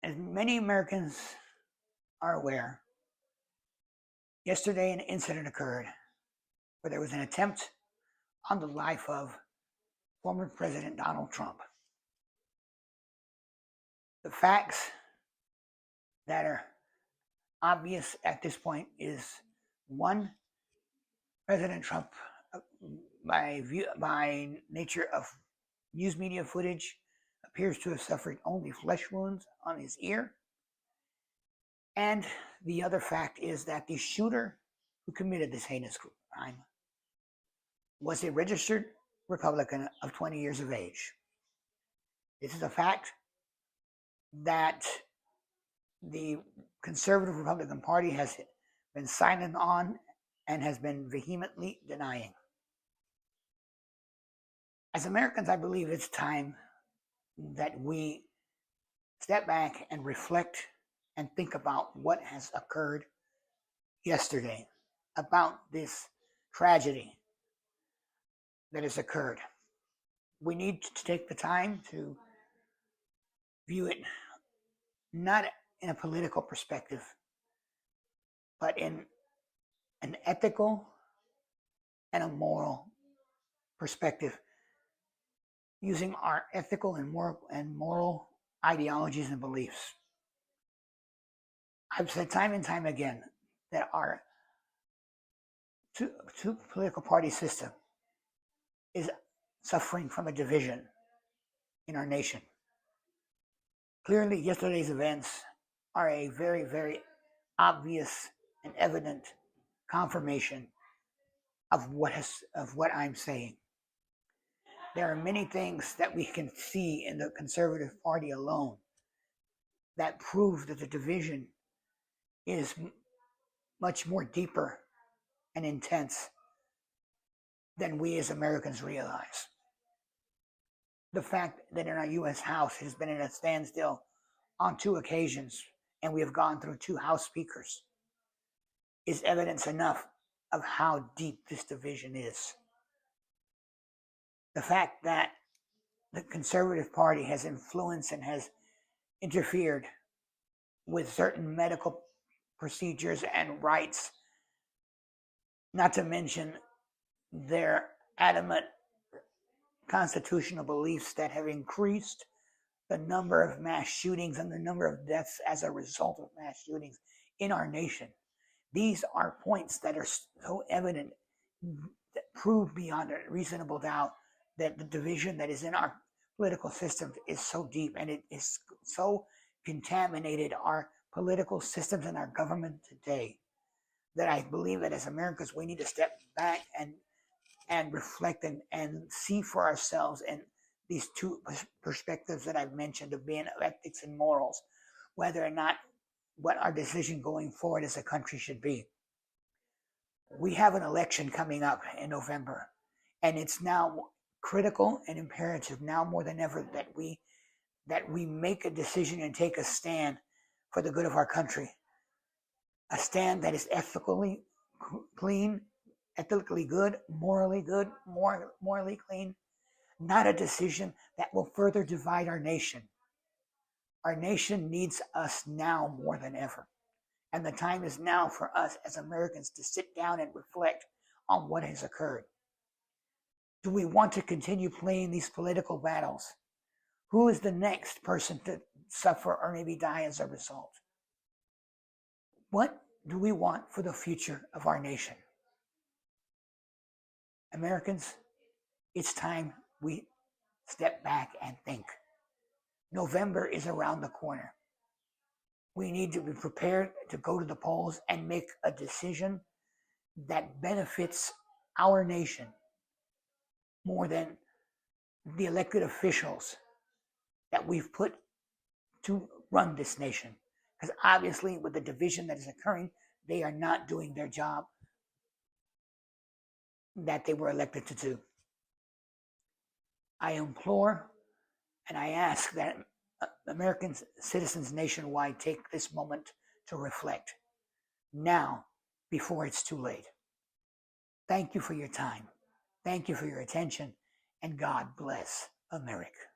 As many Americans are aware, yesterday an incident occurred where there was an attempt on the life of former President Donald Trump. The facts that are obvious at this point is one, President Trump, by nature of news media footage, appears to have suffered only flesh wounds on his ear. And the other fact is that the shooter who committed this heinous crime was a registered Republican of 20 years of age. This is a fact that the conservative Republican Party has been silent on and has been vehemently denying. As Americans, I believe it's time that we step back and reflect and think about what has occurred yesterday, about this tragedy that has occurred. We need to take the time to view it not in a political perspective, but in an ethical and a moral perspective, using our ethical and moral ideologies and beliefs. I've said time and time again that our two political party system is suffering from a division in our nation. Clearly, yesterday's events are a very, very obvious and evident confirmation of what I'm saying. There are many things that we can see in the Conservative Party alone that prove that the division is much more deeper and intense than we as Americans realize. The fact that in our U.S. House it has been in a standstill on 2 occasions and we have gone through 2 House speakers is evidence enough of how deep this division is. The fact that the Conservative Party has influenced and has interfered with certain medical procedures and rights, not to mention their adamant constitutional beliefs that have increased the number of mass shootings and the number of deaths as a result of mass shootings in our nation. These are points that are so evident that prove beyond a reasonable doubt that the division that is in our political system is so deep and it is so contaminated our political systems and our government today that I believe that as Americans we need to step back and reflect and see for ourselves and these 2 perspectives that I've mentioned of being of ethics and morals, whether or not what our decision going forward as a country should be. We have an election coming up in November, and it's now critical and imperative now more than ever that we make a decision and take a stand for the good of our country. A stand that is ethically clean, ethically good, morally clean, not a decision that will further divide our nation. Our nation needs us now more than ever. And the time is now for us as Americans to sit down and reflect on what has occurred. Do we want to continue playing these political battles? Who is the next person to suffer or maybe die as a result? What do we want for the future of our nation? Americans, it's time we step back and think. November is around the corner. We need to be prepared to go to the polls and make a decision that benefits our nation more than the elected officials that we've put to run this nation. Because obviously with the division that is occurring, they are not doing their job that they were elected to do. I implore and I ask that American citizens nationwide take this moment to reflect now before it's too late. Thank you for your time. Thank you for your attention, and God bless America.